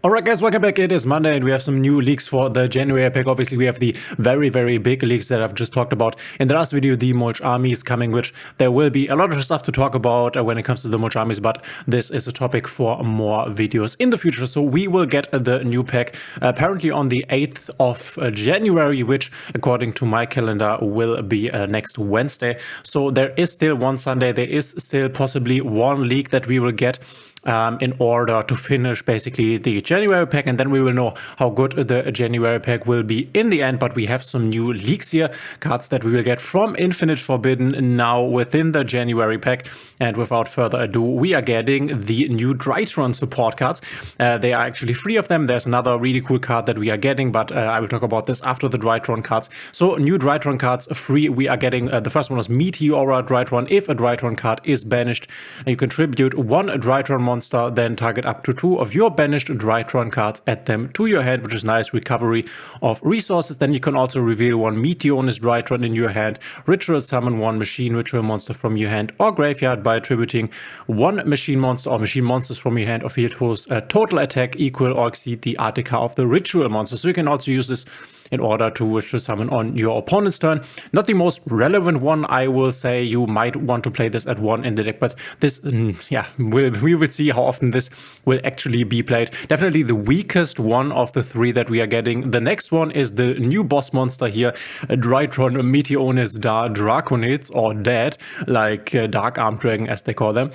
Alright guys, welcome back. It is Monday and we have some new leaks for the January pack. Obviously we have the very big leaks that I've just talked about in the last video, the Mulch armies coming, which there will be a lot of stuff to talk about when it comes to the Mulch armies, but this is a topic for more videos in the future. So we will get the new pack apparently on the 8th of January, which according to my calendar will be next Wednesday. So there is still one Sunday, there is still possibly one leak that we will get in order to finish basically the January pack, and then we will know how good the January pack will be in the end. But we have some new leaks here, cards that we will get from Infinite Forbidden now within the January pack. And without further ado, we are getting the new Drytron support cards. They are actually 3 of them. There's another really cool card that we are getting, but I will talk about this after the Drytron cards. So new Drytron cards, 3 we are getting. The first one is Meteora Drytron. If a Drytron card is banished, you contribute 1 Drytron monster, then target up to 2 of your banished Drytron cards, add them to your hand, which is nice recovery of resources. Then you can also reveal 1 Meteonist Drytron in your hand, ritual summon 1 machine ritual monster from your hand or graveyard by attributing 1 machine monster or machine monsters from your hand or field host a total attack equal or exceed the Artica of the ritual monster. So you can also use this in order to ritual summon on your opponent's turn. Not the most relevant one, I will say. You might want to play this at 1 in the deck, but this, yeah, we will see how often this will actually be played. Definitely the weakest one of the 3 that we are getting. The next one is the new boss monster here, Drytron Meteonis Draconids, or Dead, like Dark Arm Dragon as they call them.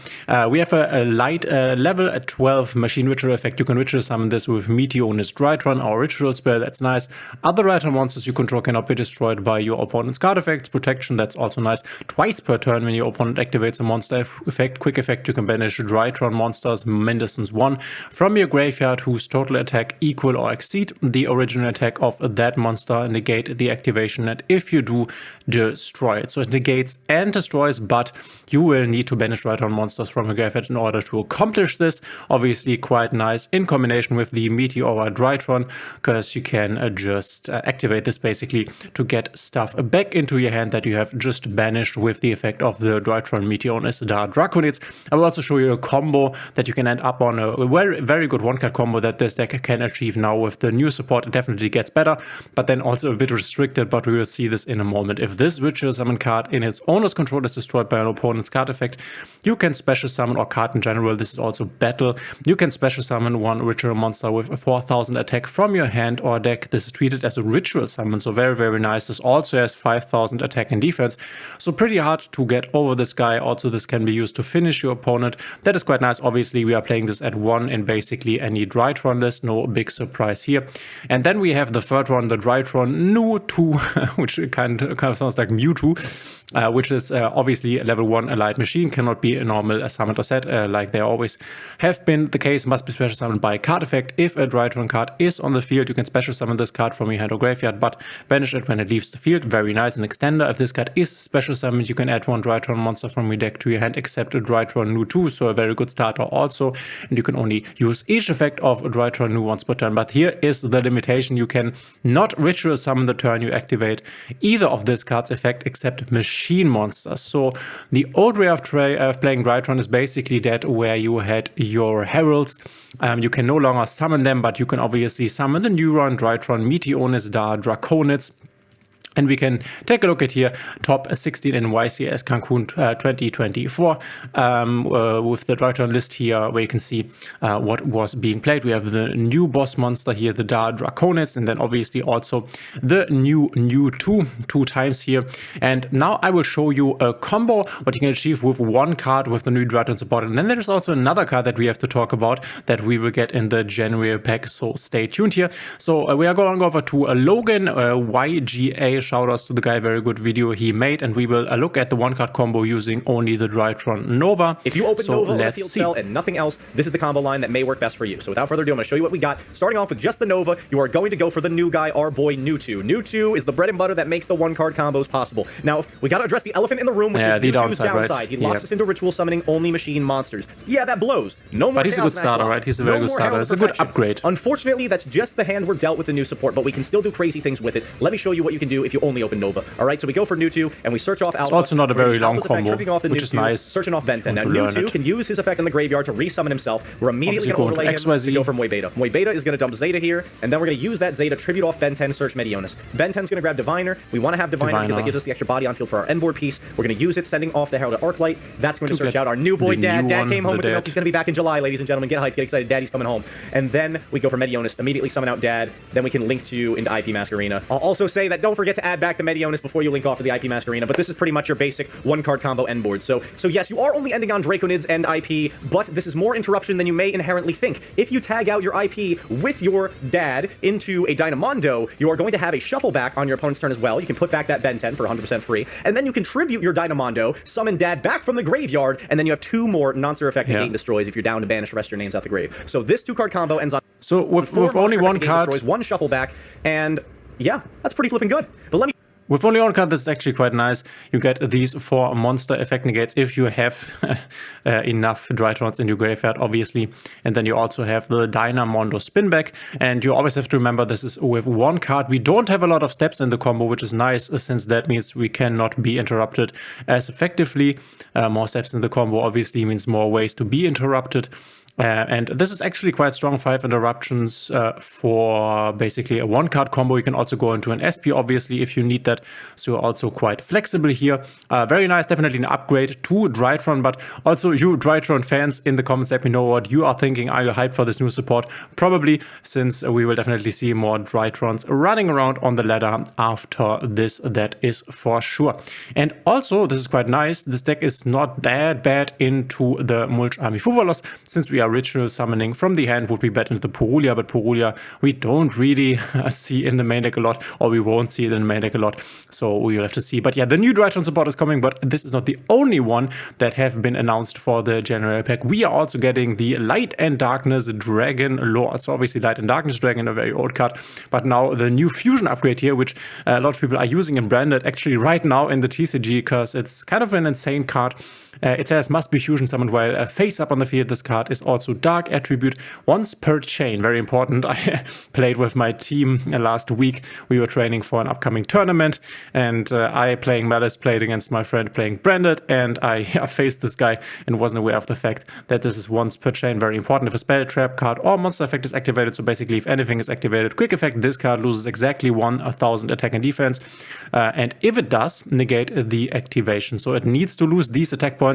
We have a light level at 12 machine ritual effect. You can ritual summon this with Meteonis Drytron, our ritual spell. That's nice. Other Drytron monsters you control cannot be destroyed by your opponent's card effects. Protection, that's also nice. Twice per turn when your opponent activates a monster effect, quick effect, you can banish Drytron monsters, Mindestens 1, from your graveyard whose total attack equal or exceed the original attack of that monster. Negate the activation, and if you do, destroy it. So it negates and destroys, but you will need to banish Drytron monsters from your graveyard in order to accomplish this. Obviously quite nice in combination with the Meteora Drytron, because you can just activate this basically to get stuff back into your hand that you have just banished with the effect of the Drytron Meteonis Draconids. I will also show you a combo that you can end up on, a very good one-card combo that this deck can achieve now with the new support. It definitely gets better, but then also a bit restricted, but we will see this in a moment. If this ritual summon card in its owner's control is destroyed by an opponent's card effect, you can special summon, or card in general, this is also battle, you can special summon 1 ritual monster with a 4000 attack from your hand or deck. This is treated as a ritual summon, so very nice. This also has 5000 attack and defense, so pretty hard to get over this guy. Also this can be used to finish your opponent. That is quite nice. Obviously we are playing this at 1 in basically any Drytron list, no big surprise here. And then we have the third one, the Drytron Nu 2, which kind of sounds like Mewtwo, which is obviously a level 1 allied machine, cannot be a normal summoned or set like they always have been the case, must be special summoned by card effect. If a Drytron card is on the field, you can special summon this card from your hand or graveyard, but banish it when it leaves the field. Very nice. An extender, if this card is special summoned, you can add 1 Drytron monster from your deck to your hand except a Drytron Nu 2, so a very good starter also, and you can only use each effect of a Drytron Nu once per turn. But here is the limitation: you can not ritual summon the turn you activate either of this card's effect except machine monsters. So the old way of playing Drytron is basically that, where you had your heralds, you can no longer summon them, but you can obviously summon the new Drytron Meteonis Draconids. And we can take a look at here, top 16 in YCS Cancun 2024, with the Drytron list here, where you can see what was being played. We have the new boss monster here, the Draconids, and then obviously also the new 2 times here. And now I will show you a combo, what you can achieve with 1 card with the new Drytron support. And then there's also another card that we have to talk about that we will get in the January pack, so stay tuned here. So we are going over to Logan YGA. Shoutouts to the guy, very good video he made, and we will look at the 1-card combo using only the Drytron Nova. If you open Nova on a field spell and nothing else, this is the combo line that may work best for you. So without further ado, I'm going to show you what we got. Starting off with just the Nova, you are going to go for the new guy, our boy Nu2. Nu2 is the bread and butter that makes the 1-card combos possible. Now, we got to address the elephant in the room, which is the downside. Right? He locks us into ritual summoning only machine monsters. Yeah, that blows. No more. But he's a good starter, right? He's a very good starter. It's a good upgrade. Unfortunately, that's just the hand we're dealt with the new support, but we can still do crazy things with it. Let me show you what you can do if you you only open Nova. All right, so we go for New 2, and we search off Alpha. It's also not a very long effect, combo, tripping off the which New is 2, nice. searching off Ben 10. Now, New 2 can use his effect in the graveyard to resummon himself. We're immediately going to overlay him to go for Moy Beta. Moy Beta is going to dump Zeta here, and then we're going to use that Zeta, tribute off Ben 10, search Medionis. Ben 10's going to grab Diviner. We want to have Diviner because that gives us the extra body on field for our end board piece. We're going to use it, sending off the Heralded Arclight. That's going to search out our new boy, Dad. Dad came home with the milk. He's going to be back in July, ladies and gentlemen. Get hyped, get excited. Daddy's coming home. And then we go for Medionis, immediately summon out Dad. Then we can link to into IP Mask Arena. I'll also say that don't forget to add back the Medionis before you link off to the IP Mask Arena, but this is pretty much your basic one-card combo end board. So yes, you are only ending on Draconids and IP, but this is more interruption than you may inherently think. If you tag out your IP with your Dad into a Dynamondo, you are going to have a shuffle back on your opponent's turn as well. You can put back that Ben 10 for 100% free, and then you contribute your Dynamondo, summon Dad back from the graveyard, and then you have 2 more non-zero effect negate and destroys if you're down to banish the rest of your names out the grave. So this 2-card combo ends on... So with only one card... destroys, 1 shuffle back, and yeah, that's pretty flipping good. But let me... With only one card, this is actually quite nice. You get these 4 monster effect negates if you have enough Drytrons in your graveyard, obviously. And then you also have the Dynamondo spinback. And you always have to remember this is with 1 card. We don't have a lot of steps in the combo, which is nice, since that means we cannot be interrupted as effectively. More steps in the combo obviously means more ways to be interrupted. And this is actually quite strong, 5 interruptions for basically a 1-card combo. You can also go into an SP, obviously, if you need that. So you're also quite flexible here. Very nice, definitely an upgrade to Drytron, but also you Drytron fans in the comments, let me know what you are thinking. Are you hyped for this new support? Probably, since we will definitely see more Drytrons running around on the ladder after this, that is for sure. And also, this is quite nice, this deck is not that bad into the Mulch Army Fuvalos, since we are ritual summoning from the hand would be bad into the Purulia, but Purulia we don't really see in the main deck a lot, or we won't see it in the main deck a lot, so we will have to see. But yeah, the new Drytron support is coming, but this is not the only one that have been announced for the January pack. We are also getting the Light and Darkness Dragon Lord. So obviously Light and Darkness Dragon, a very old card, but now the new fusion upgrade here, which a lot of people are using in Branded actually right now in the TCG, because it's kind of an insane card. It says must be fusion summoned while face up on the field. This card is also dark attribute once per chain. Very important. I played with my team last week. We were training for an upcoming tournament, and I, playing Malice, played against my friend playing Branded, and I faced this guy and wasn't aware of the fact that this is once per chain. Very important. If a spell, trap card, or monster effect is activated, so basically if anything is activated, quick effect, this card loses exactly 1,000 attack and defense. And if it does, negate the activation. So it needs to lose these attack points,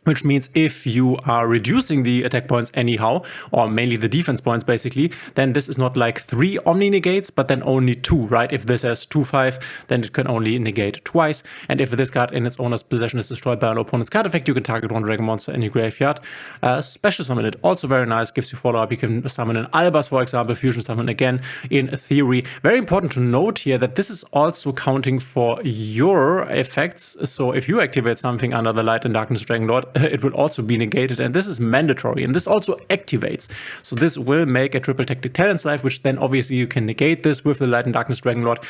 which means if you are reducing the attack points anyhow, or mainly the defense points basically, then this is not like 3 Omni negates, but then only 2, right? If this has 2/5, then it can only negate twice. And if this card in its owner's possession is destroyed by an opponent's card effect, you can target 1 dragon monster in your graveyard. Special summon it, also very nice, gives you follow-up. You can summon an Albas, for example, fusion summon again in theory. Very important to note here that this is also counting for your effects. So if you activate something under the Light and Darkness Dragon Lord, it will also be negated, and this is mandatory, and this also activates. So this will make a triple tactic Talent's Life, which then obviously you can negate this with the Light and Darkness Dragon Lord.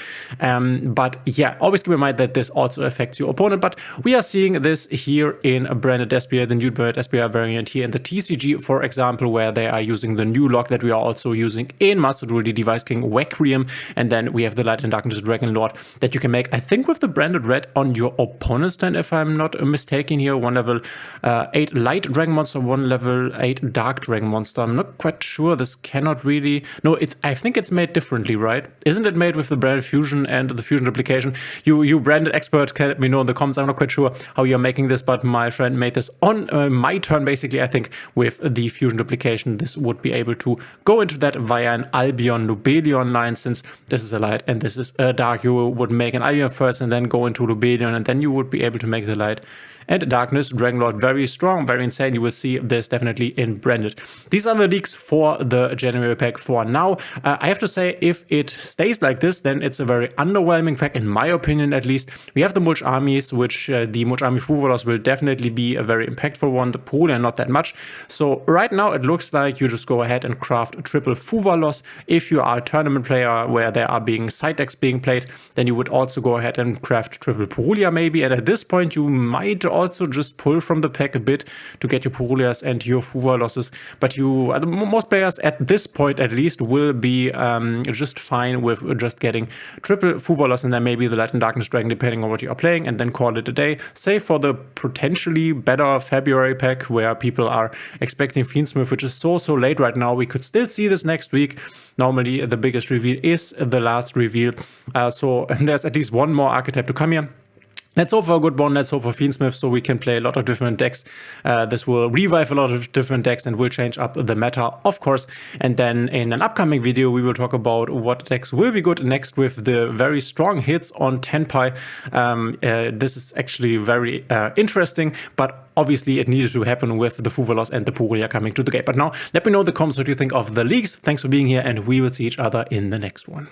But yeah, always keep in mind that this also affects your opponent. But we are seeing this here in a Branded Despia, the new Branded Despia variant here in the TCG, for example, where they are using the new lock that we are also using in Master Duel, the Device King Wacrium, and then we have the Light and Darkness Dragon Lord that you can make, I think, with the Branded Red on your opponent's turn, if I'm not mistaken here. 1 level 8 light dragon monster, 1 level 8 dark dragon monster. I'm not quite sure. This cannot really... No, I think it's made differently, right? Isn't it made with the Branded Fusion and the Fusion Replication? You Branded expert can let me know in the comments. I'm not quite sure how you're making this, but my friend made this on my turn, basically. I think with the Fusion Replication, this would be able to go into that via an Albion Lubelion line, since this is a light and this is a dark. You would make an Albion first and then go into Lubelion, and then you would be able to make the light and Darkness Dragon Lord. Very strong, very insane. You will see this definitely in Branded. These are the leaks for the January pack for now. I have to say, if it stays like this, then it's a very underwhelming pack, in my opinion at least. We have the Mulch Armies, which the Mulch Army Fuvalos will definitely be a very impactful one. The Purulia, not that much. So right now it looks like you just go ahead and craft triple Fuvalos. If you are a tournament player where there are side decks being played, then you would also go ahead and craft triple Purulia maybe. And at this point you might also just pull from the pack a bit to get your Purulias and your Fuwa losses. But most players at this point at least will be just fine with just getting triple Fuwa loss and then maybe the Light and Darkness Dragon depending on what you are playing, and then call it a day. Save for the potentially better February pack where people are expecting Fiendsmith, which is so late right now. We could still see this next week. Normally the biggest reveal is the last reveal. So there's at least one more archetype to come here. Let's hope for a good one. Let's hope for Fiendsmith so we can play a lot of different decks. This will revive a lot of different decks and will change up the meta, of course. And then in an upcoming video, we will talk about what decks will be good next with the very strong hits on Tenpai. This is actually very interesting, but obviously it needed to happen with the Fuwa loss and the Purulia coming to the game. But now let me know in the comments what you think of the leaks. Thanks for being here, and we will see each other in the next one.